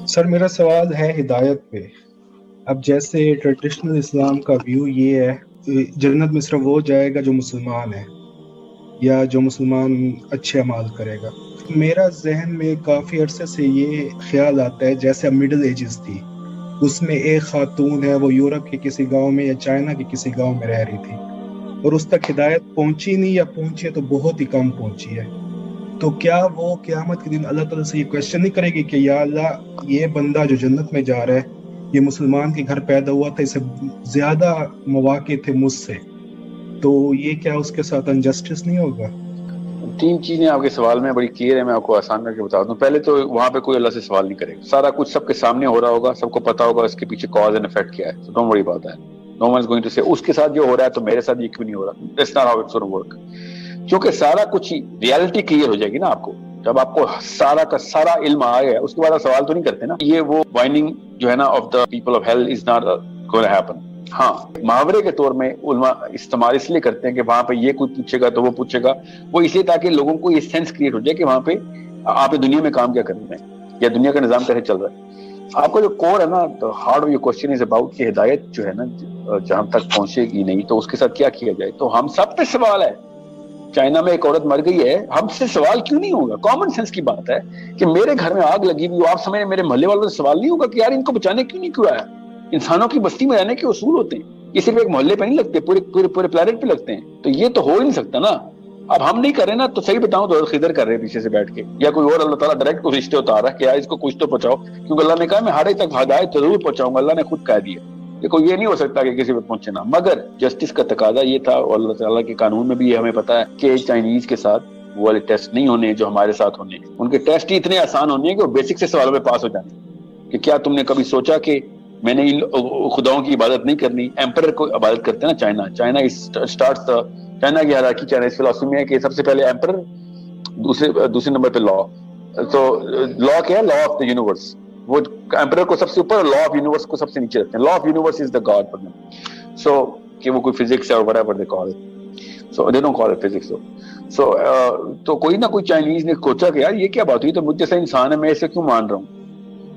سر میرا سوال ہے ہدایت پہ۔ اب جیسے ٹریڈیشنل اسلام کا ویو یہ ہے، جنت میں صرف وہ جائے گا جو مسلمان ہے یا جو مسلمان اچھے اعمال کرے گا۔ میرا ذہن میں کافی عرصے سے یہ خیال آتا ہے جیسے اب مڈل ایجز تھی، اس میں ایک خاتون ہے، وہ یورپ کے کسی گاؤں میں یا چائنا کے کسی گاؤں میں رہ رہی تھی، اور اس تک ہدایت پہنچی نہیں، یا پہنچی ہے تو بہت ہی کم پہنچی ہے۔ تو کیا وہ قیامت کے دن اللہ تعالیٰ سے یہ کوشچن نہیں کرے گی کہ یا اللہ، یہ بندہ جو جنت میں جا رہا ہے، یہ مسلمان کے گھر پیدا ہوا تھا، اسے زیادہ مواقع تھے مجھ سے، تو یہ کیا اس کے ساتھ انجسٹس نہیں ہوگا؟ تین چیزیں آپ کے سوال میں بڑی کلیئر ہے، میں آپ کو آسان کر کے بتا دوں۔ پہلے تو وہاں پہ کوئی اللہ سے سوال نہیں کرے گا، سارا کچھ سب کے سامنے ہو رہا ہوگا، سب کو پتا ہوگا اس کے پیچھے کاز اینڈ افیکٹ کیا ہے۔ Don't worry about that, no one is going to say اس کے ساتھ جو ہو رہا ہے تو میرے ساتھ یہ کیوں نہیں ہو رہا۔ That's not how it's gonna work, کیونکہ سارا کچھ ہی ریالٹی کلیئر ہو جائے گی نا آپ کو۔ جب آپ کو سارا کا سارا علم آ گیا اس کے بعد آپ سوال تو نہیں کرتے نا۔ یہ وہ وائننگ جو ہے نا of the people of hell is not gonna happen. ہاں، محاورے کے طور میں علماء استعمال اس لیے کرتے ہیں کہ وہاں پہ یہ کوئی پوچھے گا تو وہ پوچھے گا، وہ اس لیے تاکہ لوگوں کو یہ سینس کریٹ ہو جائے کہ وہاں پہ آپ دنیا میں کام کیا کرنا ہے یا دنیا کا نظام کیسے چل رہا ہے۔ آپ کا جو کور ہے نا، hard of your question is about کہ ہدایت جو ہے نا جہاں تک پہنچے گی نہیں تو اس کے ساتھ کیا کیا جائے۔ تو ہم سب پہ سوال ہے۔ چائنا میں ایک عورت مر گئی ہے، ہم سے سوال کیوں نہیں ہوگا؟ کامن سینس کی بات ہے کہ میرے گھر میں آگ لگی ہوئی، آپ سمجھیں میرے محلے والوں سے سوال نہیں ہوگا کہ یار ان کو بچانے کیوں نہیں کیا ہے؟ انسانوں کی بستی میں رہنے کے اصول ہوتے ہیں، یہ صرف ایک محلے پہ نہیں لگتے، پورے پورے پورے پلانٹ پہ لگتے ہیں۔ تو یہ تو ہو ہی نہیں سکتا نا۔ اب ہم نہیں کر رہے نا تو صحیح بتاؤں تو خضر کر رہے ہیں پیچھے سے بیٹھ کے، یا کوئی اور اللہ تعالیٰ ڈائریکٹ کوئی رشتے اتار رہا ہے کہ یار اس کو کچھ تو پہنچاؤ، کیونکہ اللہ نے کہا میں ہر ایک تک ہدایت ضرور پہنچاؤں گا، اللہ نے خود کہہ دیا۔ دیکھو یہ نہیں ہو سکتا کہ کسی پہ پہنچے نا، مگر جسٹس کا تقاضا یہ تھا، اور اللہ تعالیٰ کے قانون میں بھی یہ ہمیں پتا ہے کہ چائنیز کے ساتھ وہ والے ٹیسٹ نہیں ہونے جو ہمارے ساتھ ہونے۔ ان کے ٹیسٹ ہی اتنے آسان ہونے ہیں کہ وہ بیسک سے سوالوں میں پاس ہو جانے کہ کیا تم نے کبھی سوچا کہ میں نے ان خداؤں کی عبادت نہیں کرنی۔ ایمپرر کو عبادت کرتے ہیں نا چائنا اسٹارٹس چائنا کی ہیرارکی، چائنا اس فلسفی میں ہے کہ سب سے پہلے ایمپرر، دوسرے نمبر پہ لا۔ تو لا کیا ہے؟ Law of the universe. وہ ایمپرر کو سب سے اوپر، لا آف یونیورس کو سب سے نیچے رکھتے ہیں۔ Law of universe is the god for them. So کہ وہ کوئی فزکس ہے اور whatever they call it. So they don't call it physics though. So تو کوئی نہ کوئی چائنیز نے سوچا کہ یار یہ کیا بات ہوئی، تو مجھ جیسا انسان ہے، میں اسے کیوں مان رہا ہوں؟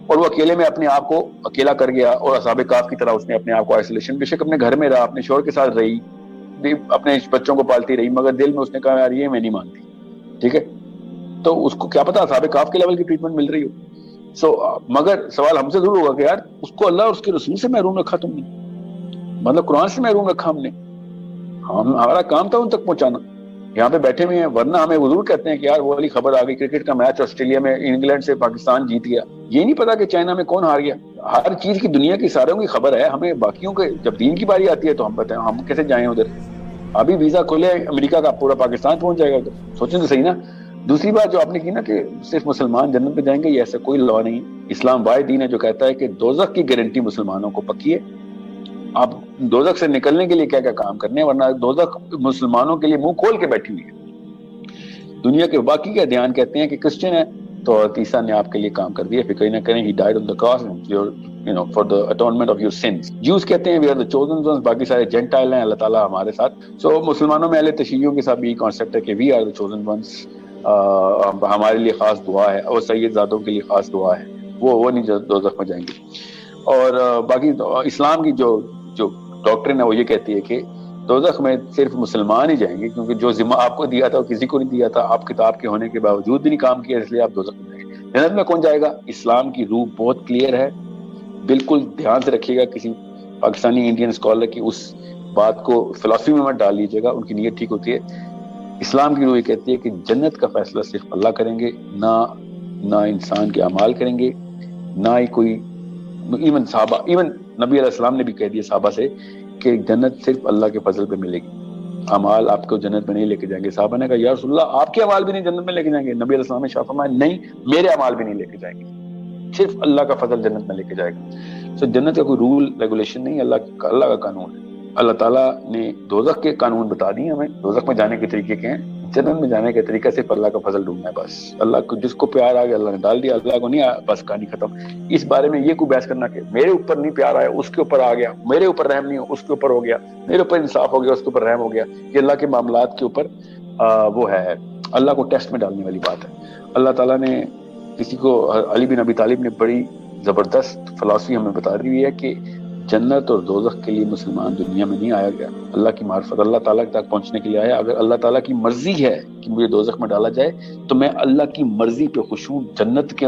اور وہ اکیلے میں اپنے آپ کو اکیلا کر گیا، اور اصحاب کہف کی طرح اس نے اپنے آپ کو آئسولیشن، بے شک اپنے گھر میں رہا، اپنے شوہر کے ساتھ رہی، اپنے بچوں کو پالتی رہی، مگر دل میں اس نے کہا یار یہ میں نہیں مانتی، ٹھیک ہے۔ تو اس کو کیا پتا اصحاب کہف کے لیول کی ٹریٹمنٹ مل رہی ہو۔ مگر سوال ہم سے ضرور ہوگا کہ یار اس کو اللہ اور اس کے رسول سے محروم رکھا تم نے، مطلب قرآن سے محروم رکھا ہم نے، ہمارا کام تھا ان تک پہنچانا، یہاں پہ بیٹھے ہوئے ہیں۔ ورنہ ہمیں ضرور کہتے ہیں کہ یار وہ والی خبر آ گئی، کرکٹ کا میچ آسٹریلیا میں انگلینڈ سے پاکستان جیت گیا، یہ نہیں پتا کہ چائنا میں کون ہار گیا۔ ہر چیز کی دنیا کی ساروں کی خبر ہے ہمیں، باقیوں کے جب دین کی باری آتی ہے تو ہم بتائیں ہم کیسے جائیں ادھر؟ ابھی ویزا کھلے امریکہ کا، پورا پاکستان پہنچ جائے گا ادھر، سوچیں تو صحیح نا۔ دوسری بات جو آپ نے کی نا کہ صرف مسلمان جنت میں جائیں گے، یہ ایسا کوئی لا نہیں۔ اسلام واحد دین ہے جو کہتا ہے کہ دوزخ کی گارنٹی مسلمانوں کو پکی ہے، آپ دوزخ سے نکلنے کے لیے کیا کیا کام کرنے ہیں، ورنہ دوزخ مسلمانوں کے لیے منہ کھول کے بیٹھی ہوئی ہے۔ دنیا کے باقی کا دھیان کہتے ہیں کہ کرسچن ہے تو عیسیٰ نے آپ کے لیے کام کر دیا، فکر نہ کریں، he died on the cross for the atonement of your sins۔ جوز کہتے ہیں we are the chosen ones، باقی سارے جینٹائل ہیں، اللہ تعالیٰ ہمارے ساتھ۔ سو مسلمانوں میں اہل تشیعوں کے ساتھ بھی یہ کانسیپٹ ہے کہ we are the chosen ones، ہمارے لیے خاص دعا ہے، اور سید زادوں کے لیے خاص دعا ہے، وہ نہیں دوزخ میں جائیں گے۔ اور باقی اسلام کی جو ڈاکٹرن ہے وہ یہ کہتی ہے کہ دوزخ میں صرف مسلمان ہی جائیں گے، کیونکہ جو ذمہ آپ کو دیا تھا وہ کسی کو نہیں دیا تھا، آپ کتاب کے ہونے کے باوجود بھی نہیں کام کیا، اس لیے آپ دوزخ میں جائیں گے۔ جنت میں کون جائے گا؟ اسلام کی روح بہت کلیئر ہے، بالکل دھیان سے رکھیے گا، کسی پاکستانی انڈین اسکالر کی اس بات کو فلسفی میں مت ڈال لیجیے گا، ان کی نیت ٹھیک ہوتی ہے۔ اسلام کی روح یہ کہتی ہے کہ جنت کا فیصلہ صرف اللہ کریں گے، نہ انسان کے اعمال کریں گے، نہ ہی کوئی ایون صحابہ، ایون نبی علیہ السلام نے بھی کہہ دیا صحابہ سے کہ جنت صرف اللہ کے فضل پہ ملے گی، اعمال آپ کو جنت میں نہیں لے کے جائیں گے۔ صحابہ نے کہا یا رسول اللہ آپ کے اعمال بھی نہیں جنت میں لے کے جائیں گے؟ نبی علیہ السلام نے شاہ فرمایا نہیں، میرے اعمال بھی نہیں لے کے جائیں گے، صرف اللہ کا فضل جنت میں لے کے جائے گا۔ سو جنت کا کوئی رول ریگولیشن نہیں، اللہ کا قانون ہے۔ اللہ تعالیٰ نے دوزخ کے قانون بتا دیے ہمیں، دوزخ میں جانے کے طریقے کے ہیں، جنت میں جانے کا طریقہ صرف اللہ کا فضل ڈھونڈنا ہے بس۔ اللہ کو جس کو پیار آ گیا اللہ نے ڈال دیا، اللہ کو نہیں آیا بس کہانی ختم۔ اس بارے میں یہ کوئی بحث کرنا کہ میرے اوپر نہیں پیار آیا اس کے اوپر آ گیا، میرے اوپر رحم نہیں ہو اس کے اوپر ہو گیا، میرے اوپر انصاف ہو گیا اس کے اوپر رحم ہو گیا، یہ اللہ کے معاملات کے اوپر وہ ہے اللہ کو ٹیسٹ میں ڈالنے والی بات ہے۔ اللہ تعالیٰ نے کسی کو، علی بن ابی طالب نے بڑی زبردست فلسفی ہمیں بتا رہی ہے کہ جنت اور دوزخ کے لیے مسلمان دنیا میں نہیں آیا گیا، اللہ کی معرفت اللہ تعالیٰ تک پہنچنے کے لیے آیا. اگر اللہ تعالیٰ کی مرضی ہے کہ مجھے دوزخ میں ڈالا جائے تو میں اللہ کی مرضی پہ خوش ہوں. جنت کے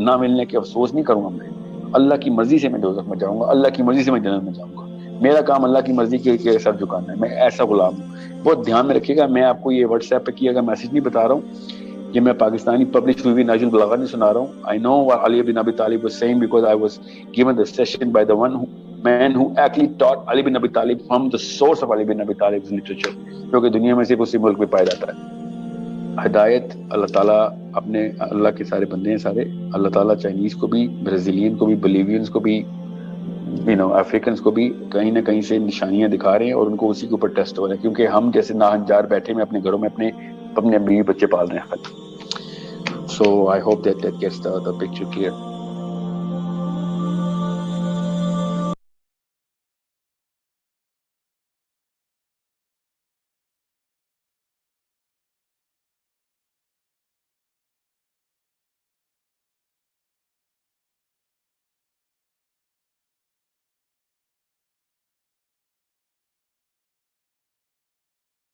نہ ملنے کے افسوس نہیں کروں گا. میں اللہ کی مرضی سے میں دوزخ میں جاؤں گا، اللہ کی مرضی سے میں جنت میں جاؤں گا. میرا کام اللہ کی مرضی کے سر جھکانا ہے. میں ایسا غلام ہوں. بہت دھیان میں رکھیے گا. میں آپ کو یہ واٹس ایپ پہ کیا گیا میسج نہیں بتا رہا ہوں، یہ میں پاکستانی پبلش ہوئی ناجل البلاغہ نہیں سنا رہا ہوں. I know what Ali bin Abi Talib was saying because I was given the session by the man who actually taught Ali bin Abi Talib from the source of Ali bin Abi Talib's literature، جو کہ دنیا میں صرف اسی ملک میں پایا جاتا ہے. ہدایت اللہ تعالیٰ اپنے اللہ کے سارے بندے ہیں سارے. اللہ تعالیٰ چائنیز کو بھی، برازیلین کو بھی، بولیوینز کو بھی، افریقنس کو بھی کہیں نہ کہیں سے نشانیاں دکھا رہے ہیں اور ان کو اسی کے اوپر ٹیسٹ ہو رہا ہے، کیونکہ ہم جیسے ناہنجار بیٹھے میں اپنے گھروں میں اپنے بیوی بچے پال رہے ہیں. So I hope that gets the picture clear.